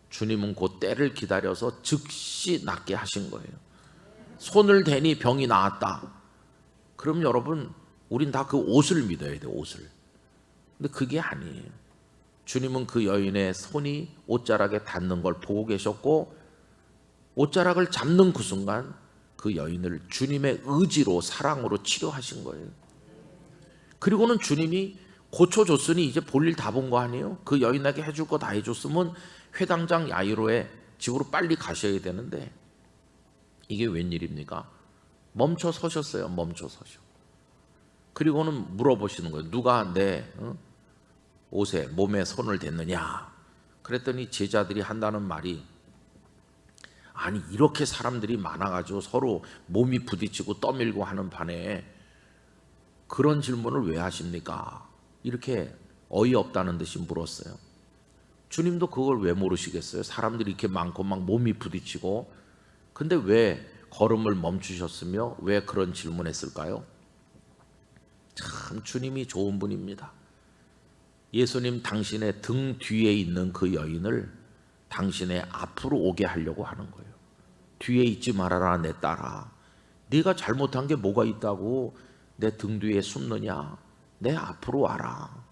주님은 그 때를 기다려서 즉시 낫게 하신 거예요. 손을 대니 병이 나았다. 그럼 여러분, 우린 다 그 옷을 믿어야 돼요. 옷을. 근데 그게 아니에요. 주님은 그 여인의 손이 옷자락에 닿는 걸 보고 계셨고 옷자락을 잡는 그 순간 그 여인을 주님의 의지로, 사랑으로 치료하신 거예요. 그리고는 주님이 고쳐줬으니 이제 볼일 다 본 거 아니에요? 그 여인에게 해줄 거 다 해줬으면 회당장 야이로의 집으로 빨리 가셔야 되는데 이게 웬일입니까? 멈춰 서셨어요. 멈춰 서셔. 그리고는 물어보시는 거예요. 누가 내 옷에, 몸에 손을 댔느냐? 그랬더니 제자들이 한다는 말이, 아니 이렇게 사람들이 많아가지고 서로 몸이 부딪히고 떠밀고 하는 반에 그런 질문을 왜 하십니까? 이렇게 어이없다는 듯이 물었어요. 주님도 그걸 왜 모르시겠어요? 사람들이 이렇게 많고 막 몸이 부딪히고. 근데 왜 걸음을 멈추셨으며 왜 그런 질문했을까요? 참 주님이 좋은 분입니다. 예수님 당신의 등 뒤에 있는 그 여인을 당신의 앞으로 오게 하려고 하는 거예요. 뒤에 있지 말아라 내 딸아. 네가 잘못한 게 뭐가 있다고 내 등 뒤에 숨느냐. 내 앞으로 와라.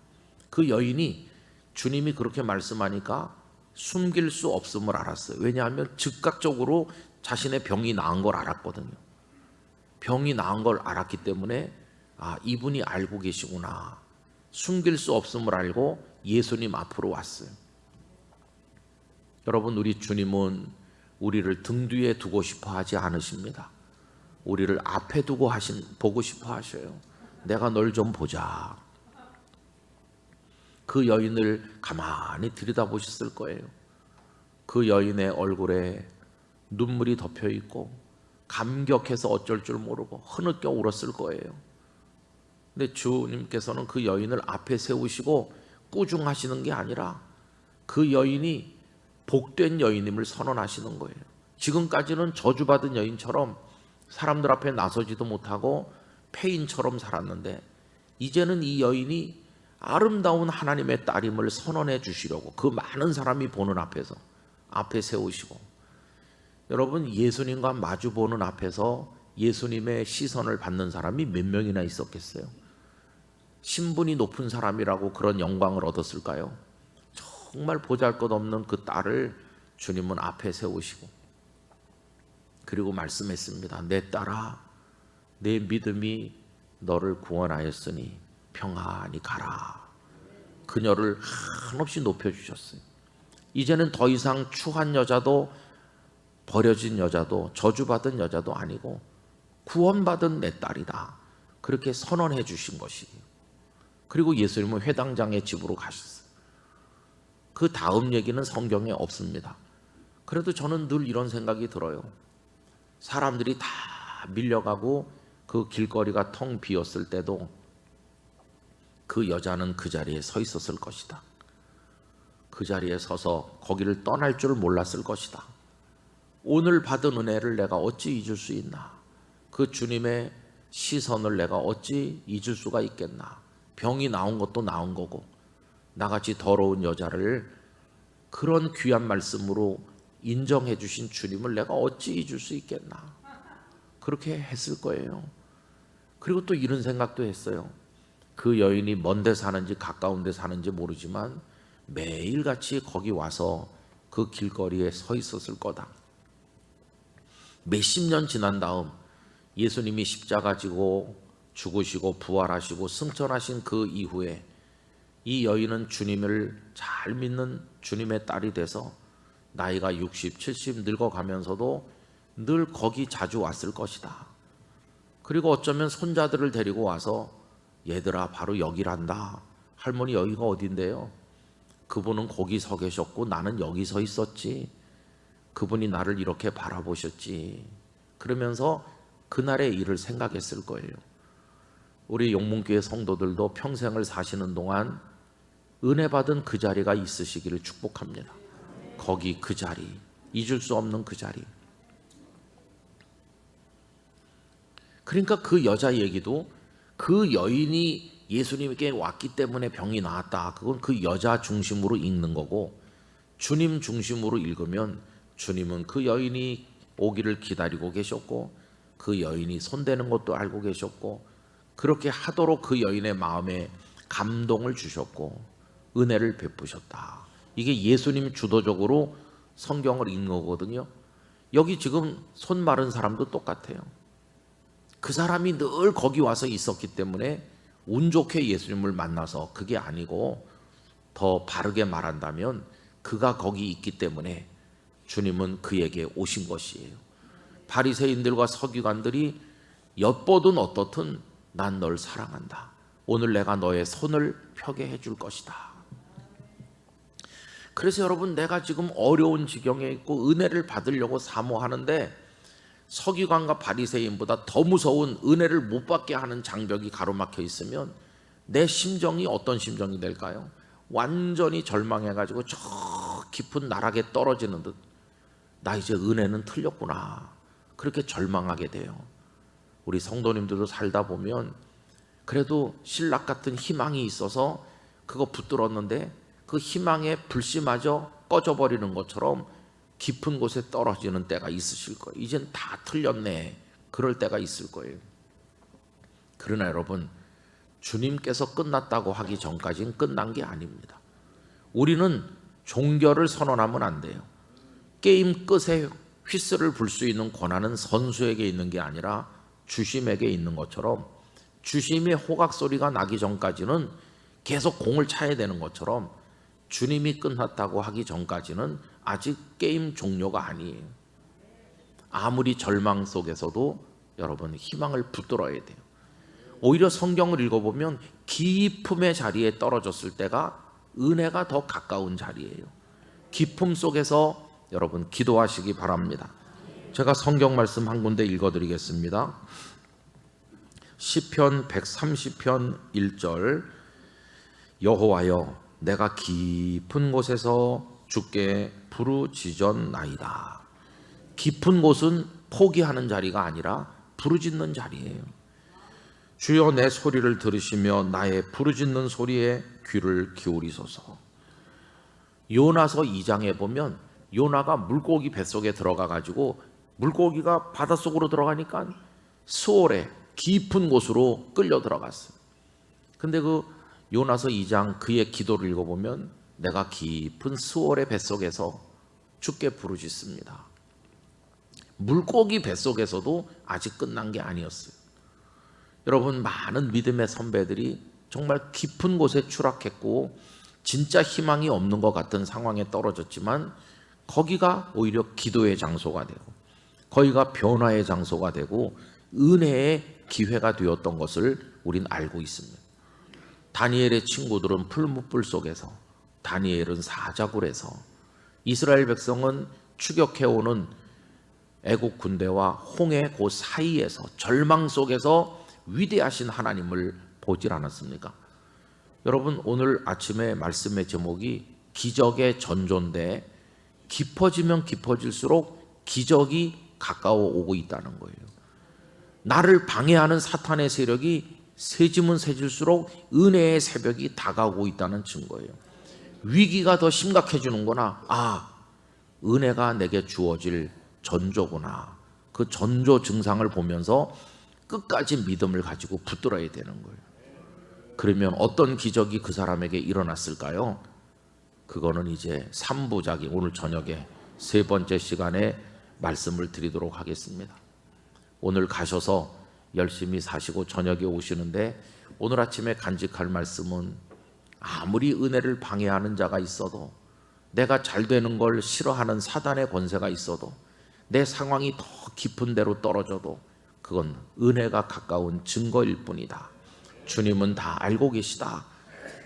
그 여인이 주님이 그렇게 말씀하니까 숨길 수 없음을 알았어요. 왜냐하면 즉각적으로 자신의 병이 나은 걸 알았거든요. 병이 나은 걸 알았기 때문에 아, 이분이 알고 계시구나. 숨길 수 없음을 알고 예수님 앞으로 왔어요. 여러분, 우리 주님은 우리를 등 뒤에 두고 싶어 하지 않으십니다. 우리를 앞에 두고 보고 싶어 하셔요. 내가 널 좀 보자. 그 여인을 가만히 들여다보셨을 거예요. 그 여인의 얼굴에 눈물이 덮여 있고 감격해서 어쩔 줄 모르고 흐느껴 울었을 거예요. 근데 주님께서는 그 여인을 앞에 세우시고 꾸중하시는 게 아니라 그 여인이 복된 여인임을 선언하시는 거예요. 지금까지는 저주받은 여인처럼 사람들 앞에 나서지도 못하고 폐인처럼 살았는데 이제는 이 여인이 아름다운 하나님의 딸임을 선언해 주시려고 그 많은 사람이 보는 앞에서 앞에 세우시고, 여러분 예수님과 마주보는 앞에서 예수님의 시선을 받는 사람이 몇 명이나 있었겠어요? 신분이 높은 사람이라고 그런 영광을 얻었을까요? 정말 보잘것없는 그 딸을 주님은 앞에 세우시고 그리고 말씀했습니다. 내 딸아, 내 믿음이 너를 구원하였으니 평안히 가라. 그녀를 한없이 높여주셨어요. 이제는 더 이상 추한 여자도 버려진 여자도 저주받은 여자도 아니고 구원받은 내 딸이다. 그렇게 선언해 주신 것이에요. 그리고 예수님은 회당장의 집으로 가셨어요. 그 다음 얘기는 성경에 없습니다. 그래도 저는 늘 이런 생각이 들어요. 사람들이 다 밀려가고 그 길거리가 텅 비었을 때도 그 여자는 그 자리에 서 있었을 것이다. 그 자리에 서서 거기를 떠날 줄 몰랐을 것이다. 오늘 받은 은혜를 내가 어찌 잊을 수 있나? 그 주님의 시선을 내가 어찌 잊을 수가 있겠나? 병이 나온 것도 나온 거고 나같이 더러운 여자를 그런 귀한 말씀으로 인정해 주신 주님을 내가 어찌 잊을 수 있겠나? 그렇게 했을 거예요. 그리고 또 이런 생각도 했어요. 그 여인이 먼데 사는지 가까운 데 사는지 모르지만 매일같이 거기 와서 그 길거리에 서 있었을 거다. 몇십 년 지난 다음 예수님이 십자가 지고 죽으시고 부활하시고 승천하신 그 이후에 이 여인은 주님을 잘 믿는 주님의 딸이 돼서 나이가 60, 70 늙어가면서도 늘 거기 자주 왔을 것이다. 그리고 어쩌면 손자들을 데리고 와서 얘들아 바로 여기란다. 할머니 여기가 어딘데요? 그분은 거기 서 계셨고 나는 여기 서 있었지. 그분이 나를 이렇게 바라보셨지. 그러면서 그날의 일을 생각했을 거예요. 우리 용문교회 성도들도 평생을 사시는 동안 은혜 받은 그 자리가 있으시기를 축복합니다. 거기 그 자리, 잊을 수 없는 그 자리. 그러니까 그 여자 얘기도 그 여인이 예수님께 왔기 때문에 병이 나았다. 그건 그 여자 중심으로 읽는 거고, 주님 중심으로 읽으면 주님은 그 여인이 오기를 기다리고 계셨고 그 여인이 손대는 것도 알고 계셨고 그렇게 하도록 그 여인의 마음에 감동을 주셨고 은혜를 베푸셨다. 이게 예수님 주도적으로 성경을 읽는 거거든요. 여기 지금 손 마른 사람도 똑같아요. 그 사람이 늘 거기 와서 있었기 때문에 운 좋게 예수님을 만나서, 그게 아니고 더 바르게 말한다면 그가 거기 있기 때문에 주님은 그에게 오신 것이에요. 바리새인들과 서기관들이 엿보든 어떻든 난 널 사랑한다. 오늘 내가 너의 손을 펴게 해줄 것이다. 그래서 여러분, 내가 지금 어려운 지경에 있고 은혜를 받으려고 사모하는데 서기관과 바리새인보다 더 무서운 은혜를 못 받게 하는 장벽이 가로막혀 있으면 내 심정이 어떤 심정이 될까요? 완전히 절망해가지고 저 깊은 나락에 떨어지는 듯, 나 이제 은혜는 틀렸구나, 그렇게 절망하게 돼요. 우리 성도님들도 살다 보면 그래도 신락 같은 희망이 있어서 그거 붙들었는데 그 희망의 불씨마저 꺼져버리는 것처럼 깊은 곳에 떨어지는 때가 있으실 거예요. 이젠 다 틀렸네, 그럴 때가 있을 거예요. 그러나 여러분, 주님께서 끝났다고 하기 전까지는 끝난 게 아닙니다. 우리는 종결을 선언하면 안 돼요. 게임 끝에 휘슬을 불 수 있는 권한은 선수에게 있는 게 아니라 주심에게 있는 것처럼, 주심의 호각 소리가 나기 전까지는 계속 공을 차야 되는 것처럼 주님이 끝났다고 하기 전까지는 아직 게임 종료가 아니에요. 아무리 절망 속에서도 여러분 희망을 붙들어야 돼요. 오히려 성경을 읽어보면 기품의 자리에 떨어졌을 때가 은혜가 더 가까운 자리예요. 기품 속에서 여러분 기도하시기 바랍니다. 제가 성경 말씀 한 군데 읽어드리겠습니다. 시편 130편 1절 여호와여 내가 깊은 곳에서 주께 부르짖었나이다. 깊은 곳은 포기하는 자리가 아니라 부르짖는 자리예요. 주여 내 소리를 들으시며 나의 부르짖는 소리에 귀를 기울이소서. 요나서 2장에 보면 요나가 물고기 뱃속에 들어가 가지고 물고기가 바닷속으로 들어가니까 수월에 깊은 곳으로 끌려 들어갔어요. 근데 그 요나서 2장 그의 기도를 읽어보면 내가 깊은 수월의 뱃속에서 주께 부르짖습니다. 물고기 뱃속에서도 아직 끝난 게 아니었어요. 여러분, 많은 믿음의 선배들이 정말 깊은 곳에 추락했고 진짜 희망이 없는 것 같은 상황에 떨어졌지만 거기가 오히려 기도의 장소가 되고 거기가 변화의 장소가 되고 은혜의 기회가 되었던 것을 우린 알고 있습니다. 다니엘의 친구들은 풀무불 속에서, 다니엘은 사자굴에서, 이스라엘 백성은 추격해오는 애국 군대와 홍해 그 사이에서 절망 속에서 위대하신 하나님을 보질 않았습니까? 여러분, 오늘 아침에 말씀의 제목이 기적의 전조인데 깊어지면 깊어질수록 기적이 가까워 오고 있다는 거예요. 나를 방해하는 사탄의 세력이 세지면 세질수록 은혜의 새벽이 다가오고 있다는 증거예요. 위기가 더 심각해지는구나. 아, 은혜가 내게 주어질 전조구나. 그 전조 증상을 보면서 끝까지 믿음을 가지고 붙들어야 되는 거예요. 그러면 어떤 기적이 그 사람에게 일어났을까요? 그거는 이제 3부작이 오늘 저녁에 세 번째 시간에 말씀을 드리도록 하겠습니다. 오늘 가셔서 열심히 사시고 저녁에 오시는데 오늘 아침에 간직할 말씀은 아무리 은혜를 방해하는 자가 있어도, 내가 잘 되는 걸 싫어하는 사단의 권세가 있어도, 내 상황이 더 깊은 데로 떨어져도 그건 은혜가 가까운 증거일 뿐이다. 주님은 다 알고 계시다.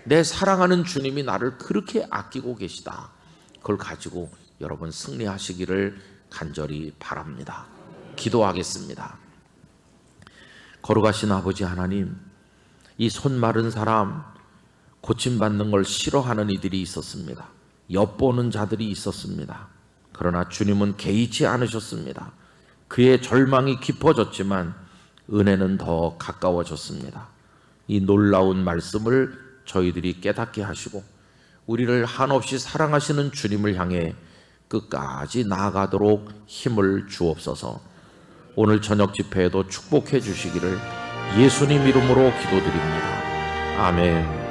내 사랑하는 주님이 나를 그렇게 아끼고 계시다. 그걸 가지고 여러분 승리하시기를 간절히 바랍니다. 기도하겠습니다. 거룩하신 아버지 하나님, 이 손 마른 사람, 고침받는 걸 싫어하는 이들이 있었습니다. 엿보는 자들이 있었습니다. 그러나 주님은 개의치 않으셨습니다. 그의 절망이 깊어졌지만 은혜는 더 가까워졌습니다. 이 놀라운 말씀을 저희들이 깨닫게 하시고 우리를 한없이 사랑하시는 주님을 향해 끝까지 나아가도록 힘을 주옵소서. 오늘 저녁 집회에도 축복해 주시기를 예수님 이름으로 기도드립니다. 아멘.